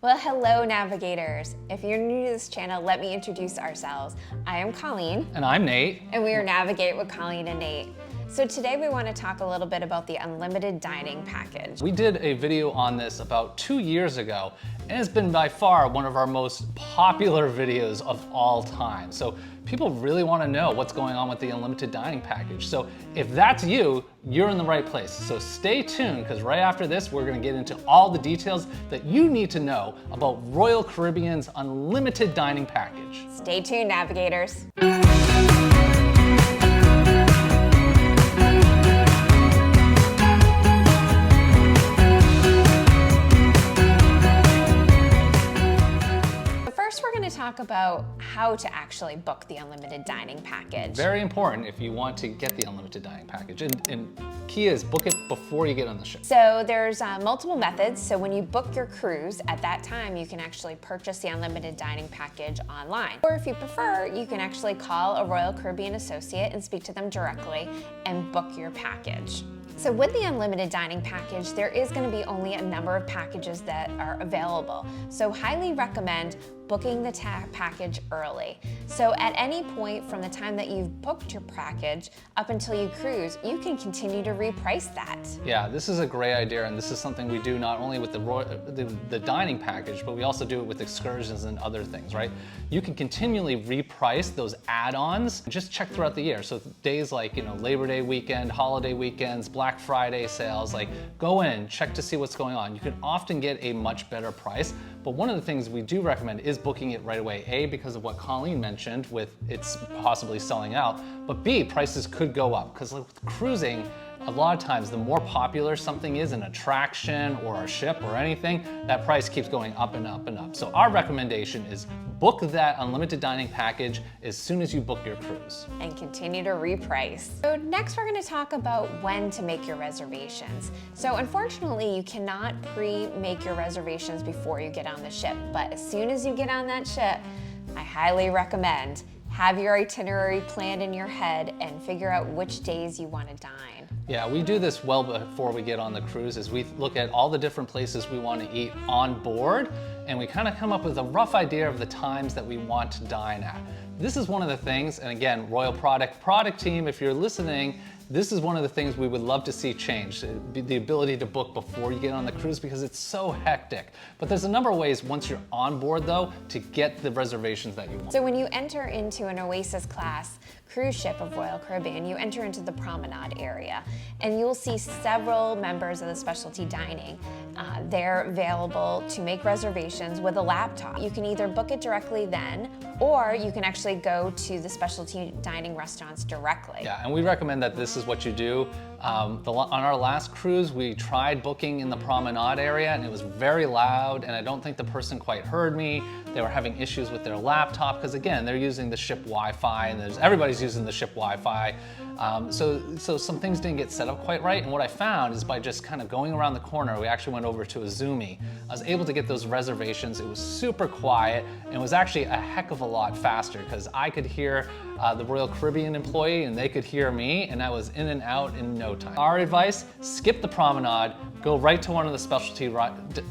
Well, hello navigators. If you're new to this channel, let me introduce ourselves. I am Colleen. And I'm Nate. And we are Navigate with Colleen and Nate. So today we want to talk a little bit about the unlimited dining package. We did a video on this about 2 years ago, and it's been by far one of our most popular videos of all time. So people really want to know what's going on with the unlimited dining package. So if that's you, you're in the right place. So stay tuned, because right after this, we're going to get into all the details that you need to know about Royal Caribbean's unlimited dining package. Stay tuned, navigators. Talk about how to actually book the unlimited dining package. Very important if you want to get the unlimited dining package. And key is book it before you get on the ship. So there's multiple methods. So when you book your cruise, at that time you can actually purchase the unlimited dining package online. Or if you prefer, you can actually call a Royal Caribbean associate and speak to them directly and book your package. So with the unlimited dining package, there is going to be only a number of packages that are available. So highly recommend booking the package early. So at any point from the time that you've booked your package up until you cruise, you can continue to reprice that. Yeah, this is a great idea, and this is something we do not only with the dining package, but we also do it with excursions and other things, right? You can continually reprice those add-ons. Just check throughout the year. So days like, Labor Day weekend, holiday weekends, Black Friday sales, like go in, check to see what's going on. You can often get a much better price, but one of the things we do recommend is booking it right away. A, because of what Colleen mentioned with it's possibly selling out, but B, prices could go up, because with cruising, a lot of times the more popular something is, an attraction or a ship or anything, that price keeps going up and up and up. So our recommendation is book that unlimited dining package as soon as you book your cruise. And continue to reprice. So next we're going to talk about when to make your reservations. So unfortunately you cannot pre-make your reservations before you get on the ship, but as soon as you get on that ship, I highly recommend have your itinerary planned in your head and figure out which days you want to dine. Yeah, we do this well before we get on the cruise. Is we look at all the different places we want to eat on board, and we kind of come up with a rough idea of the times that we want to dine at. This is one of the things, and again, Royal product team, if you're listening, this is one of the things we would love to see change, the ability to book before you get on the cruise, because it's so hectic. But there's a number of ways once you're on board though to get the reservations that you want. So when you enter into an Oasis class cruise ship of Royal Caribbean, you enter into the promenade area and you'll see several members of the specialty dining. They're available to make reservations with a laptop. You can either book it directly then, or you can actually go to the specialty dining restaurants directly. Yeah, and we recommend that this is what you do. On our last cruise, we tried booking in the promenade area and it was very loud, and I don't think the person quite heard me. They were having issues with their laptop because again, they're using the ship Wi-Fi, and everybody's using the ship Wi-Fi. So some things didn't get set up quite right, and what I found is by just kind of going around the corner, we actually went over to Izumi. I was able to get those reservations. It was super quiet, and it was actually a heck of a lot faster because I could hear the Royal Caribbean employee and they could hear me, and I was in and out in no time. Our advice, skip the promenade, go right to one of the specialty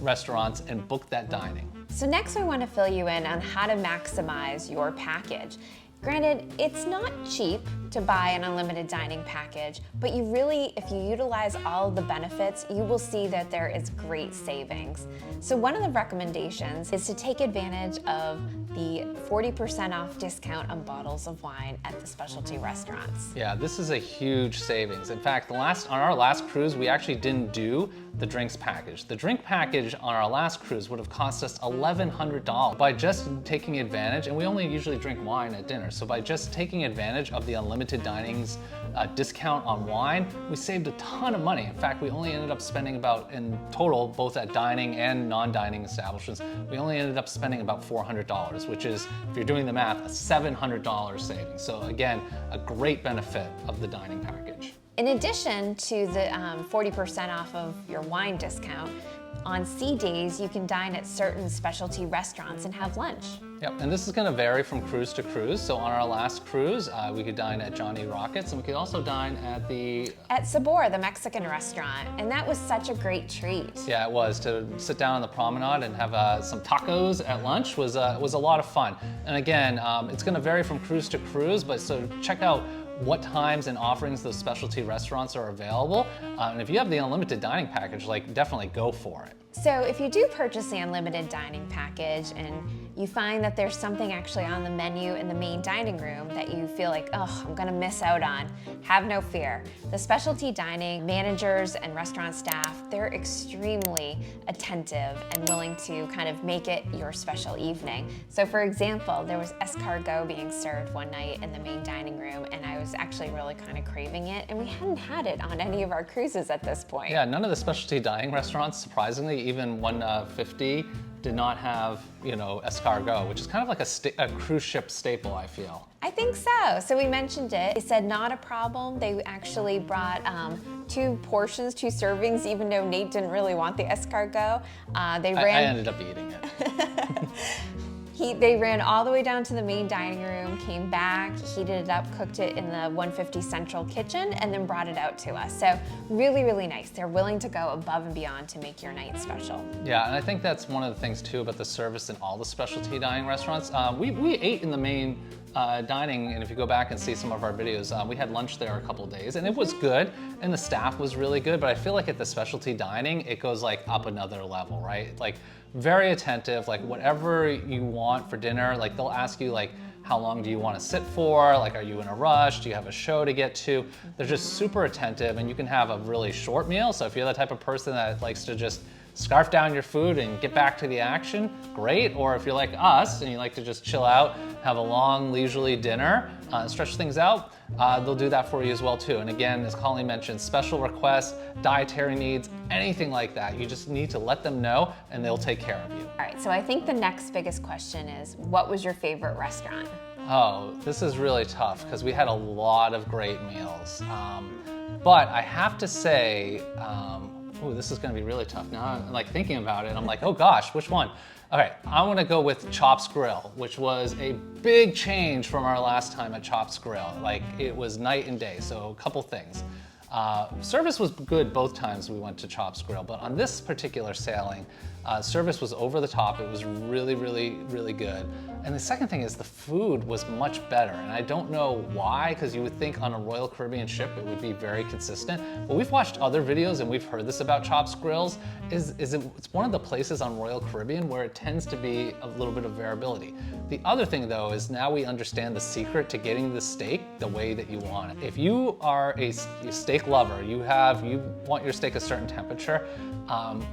restaurants and book that dining. So next we want to fill you in on how to maximize your package. Granted, it's not cheap to buy an unlimited dining package, but you really, if you utilize all the benefits, you will see that there is great savings. So one of the recommendations is to take advantage of the 40% off discount on bottles of wine at the specialty restaurants. Yeah, this is a huge savings. In fact, on our last cruise, we actually didn't do the drinks package. The drink package on our last cruise would have cost us $1,100 by just taking advantage, and we only usually drink wine at dinner, so by just taking advantage of the unlimited dining's discount on wine, we saved a ton of money. In fact, we only ended up spending about, in total, both at dining and non-dining establishments, we only ended up spending about $400, which is, if you're doing the math, a $700 savings. So again, a great benefit of the dining package. In addition to the 40% off of your wine discount, on sea days, you can dine at certain specialty restaurants and have lunch. Yep, and this is going to vary from cruise to cruise. So on our last cruise, we could dine at Johnny Rockets, and we could also dine at Sabor, the Mexican restaurant, and that was such a great treat. Yeah, it was. To sit down on the promenade and have some tacos at lunch was a lot of fun. And again, it's going to vary from cruise to cruise, but so check out what times and offerings those specialty restaurants are available. And if you have the unlimited dining package, like definitely go for it. So if you do purchase the unlimited dining package and you find that there's something actually on the menu in the main dining room that you feel like, oh, I'm gonna miss out on, have no fear. The specialty dining managers and restaurant staff, they're extremely attentive and willing to kind of make it your special evening. So for example, there was escargot being served one night in the main dining room, and I was actually really kind of craving it, and we hadn't had it on any of our cruises at this point. Yeah, none of the specialty dining restaurants, surprisingly, even 150, did not have, escargot, which is kind of like a cruise ship staple, I feel. I think so. So we mentioned it. They said not a problem. They actually brought 2 portions, 2 servings, even though Nate didn't really want the escargot. I ended up eating it. They ran all the way down to the main dining room, came back, heated it up, cooked it in the 150 central kitchen, and then brought it out to us. So really, really nice. They're willing to go above and beyond to make your night special. Yeah, and I think that's one of the things too about the service in all the specialty dining restaurants. We ate in the main dining, and if you go back and see some of our videos, we had lunch there a couple days, and it was good, and the staff was really good, but I feel like at the specialty dining, it goes like up another level, right? Like very attentive, like whatever you want for dinner, like they'll ask you like, how long do you want to sit for? Like, are you in a rush? Do you have a show to get to? They're just super attentive, and you can have a really short meal. So if you're the type of person that likes to just scarf down your food and get back to the action, great. Or if you're like us and you like to just chill out, have a long leisurely dinner, stretch things out, they'll do that for you as well too. And again, as Colleen mentioned, special requests, dietary needs, anything like that, you just need to let them know and they'll take care of you. All right, so I think the next biggest question is, what was your favorite restaurant? Oh, this is really tough because we had a lot of great meals. But I have to say, oh, this is gonna be really tough. Now I'm like thinking about it, I'm like, oh gosh, which one? Okay, I wanna go with Chops Grille, which was a big change from our last time at Chops Grille. Like, it was night and day, so a couple things. Service was good both times we went to Chops Grille, but on this particular sailing, service was over the top. It was really, really, really good. And the second thing is the food was much better. And I don't know why, because you would think on a Royal Caribbean ship it would be very consistent. But we've watched other videos and we've heard this about Chops Grills, it's one of the places on Royal Caribbean where it tends to be a little bit of variability. The other thing though is now we understand the secret to getting the steak the way that you want it. If you are a steak lover, you want your steak a certain temperature,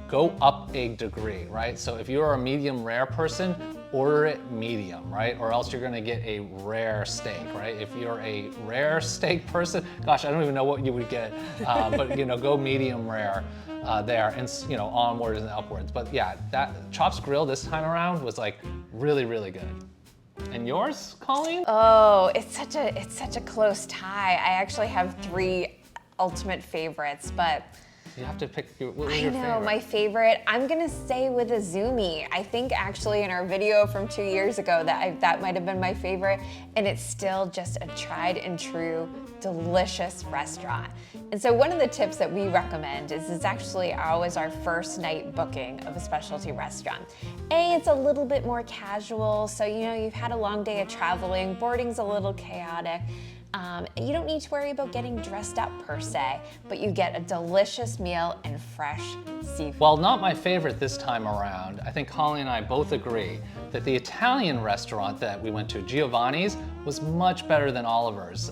go up a degree, right? So if you're a medium rare person, order it medium, right? Or else you're gonna get a rare steak, right? If you're a rare steak person, gosh, I don't even know what you would get, but go medium rare there, and onwards and upwards. But yeah, that Chops Grille this time around was like really, really good. And yours, Colleen? Oh, it's such a close tie. I actually have 3 ultimate favorites, but you have to pick what was your favorite? I know, my favorite, I'm gonna stay with Izumi. I think actually in our video from 2 years ago that might have been my favorite, and it's still just a tried and true, delicious restaurant. And so one of the tips that we recommend is it's actually always our first night booking of a specialty restaurant. It's a little bit more casual, so you've had a long day of traveling, boarding's a little chaotic. You don't need to worry about getting dressed up per se, but you get a delicious meal and fresh seafood. While not my favorite this time around, I think Colleen and I both agree that the Italian restaurant that we went to, Giovanni's, was much better than Oliver's.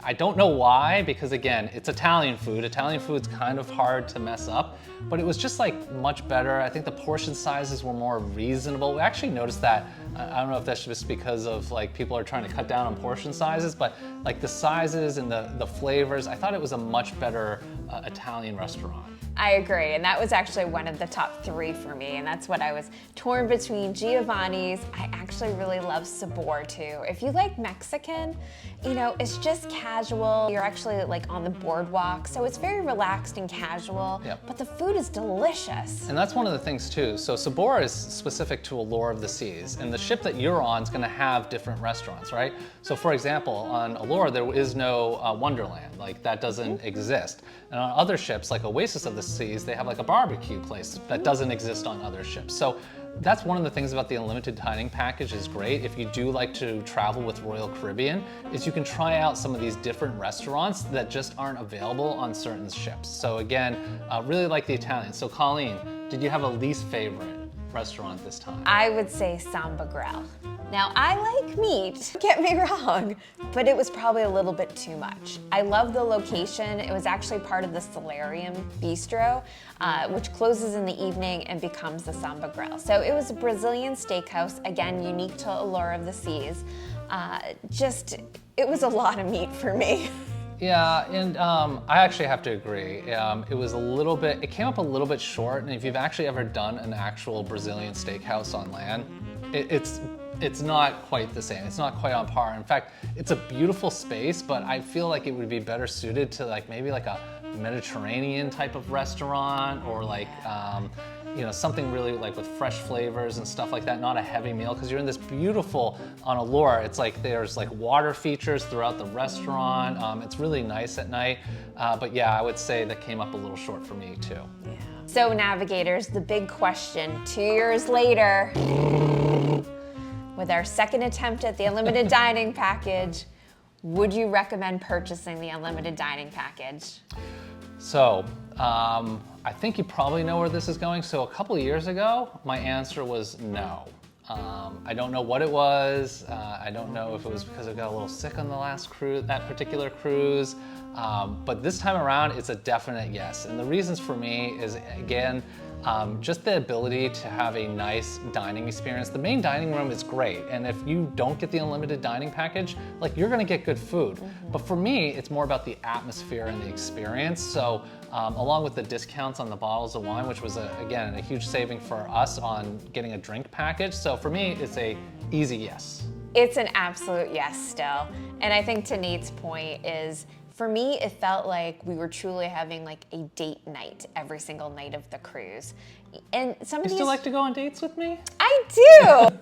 I don't know why, because again, it's Italian food. Italian food's kind of hard to mess up, but it was just like much better. I think the portion sizes were more reasonable. We actually noticed that, I don't know if that's just because of like people are trying to cut down on portion sizes, but like the sizes and the flavors, I thought it was a much better Italian restaurant. I agree, and that was actually one of the top 3 for me, and that's what I was torn between. Giovanni's. I actually really love Sabor too. If you like Mexican, you know, it's just casual. You're actually like on the boardwalk, so it's very relaxed and casual, but the food is delicious. And that's one of the things too. So Sabor is specific to Allure of the Seas, and the ship that you're on is gonna have different restaurants, right? So for example, on Allure, there is no Wonderland, like that doesn't exist. And on other ships, like Oasis of the Seas, they have like a barbecue place that doesn't exist on other ships. So that's one of the things about the unlimited dining package is great. If you do like to travel with Royal Caribbean, is you can try out some of these different restaurants that just aren't available on certain ships. So again, really like the Italian. So Colleen, did you have a least favorite restaurant this time? I would say Samba Grill. Now, I like meat, don't get me wrong, but it was probably a little bit too much. I love the location. It was actually part of the Solarium Bistro, which closes in the evening and becomes the Samba Grill. So it was a Brazilian steakhouse, again, unique to Allure of the Seas. It was a lot of meat for me. Yeah, and I actually have to agree. It came up a little bit short, and if you've actually ever done an actual Brazilian steakhouse on land, it's not quite the same. It's not quite on par. In fact, it's a beautiful space, but I feel like it would be better suited to like maybe like a Mediterranean type of restaurant, or like you know, something really like with fresh flavors and stuff like that, not a heavy meal, because you're in this beautiful, on Allure, it's like there's like water features throughout the restaurant. It's really nice at night. But yeah, I would say that came up a little short for me too. Yeah. So navigators, the big question, 2 years later, with our second attempt at the unlimited dining package, would you recommend purchasing the unlimited dining package? So, I think you probably know where this is going. So a couple of years ago, my answer was no. I don't know what it was. I don't know if it was because I got a little sick on the last cruise, that particular cruise. But this time around, it's a definite yes. And the reasons for me is, again, just the ability to have a nice dining experience. The main dining room is great, and if you don't get the unlimited dining package, like, you're gonna get good food. But for me, it's more about the atmosphere and the experience. So along with the discounts on the bottles of wine, which was again a huge saving for us on getting a drink package. So for me, it's a easy yes. It's an absolute yes still. And I think to Nate's point is, for me, it felt like we were truly having like a date night every single night of the cruise. And some of You still like to go on dates with me? I do.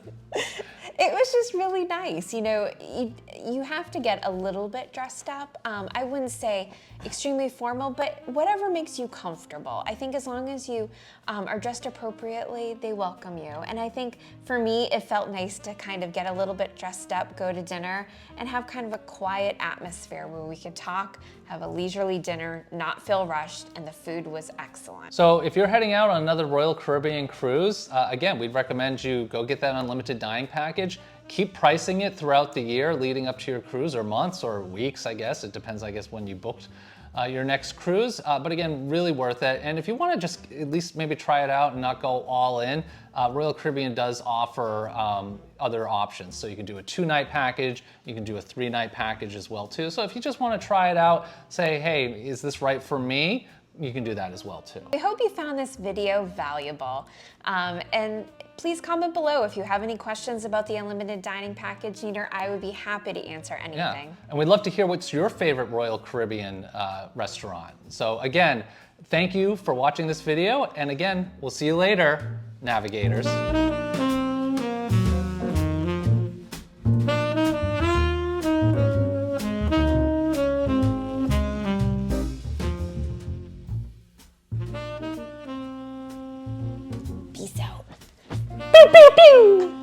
It was just really nice. You know, you have to get a little bit dressed up. I wouldn't say extremely formal, but whatever makes you comfortable. I think as long as you are dressed appropriately, they welcome you. And I think for me, it felt nice to kind of get a little bit dressed up, go to dinner, and have kind of a quiet atmosphere where we could talk, have a leisurely dinner, not feel rushed, and the food was excellent. So if you're heading out on another Royal Caribbean cruise, again, we'd recommend you go get that unlimited dining package. Keep pricing it throughout the year leading up to your cruise, or months or weeks, I guess. It depends, I guess, when you booked your next cruise. But again, really worth it. And if you want to just at least maybe try it out and not go all in, Royal Caribbean does offer other options. So you can do a 2-night package, you can do a 3-night package as well too. So if you just want to try it out, say, hey, is this right for me? You can do that as well too. I hope you found this video valuable. And please comment below if you have any questions about the unlimited dining package. Nina or I would be happy to answer anything. Yeah. And we'd love to hear what's your favorite Royal Caribbean restaurant. So again, thank you for watching this video. And again, we'll see you later, navigators. Peace out. Pew, pew, pew.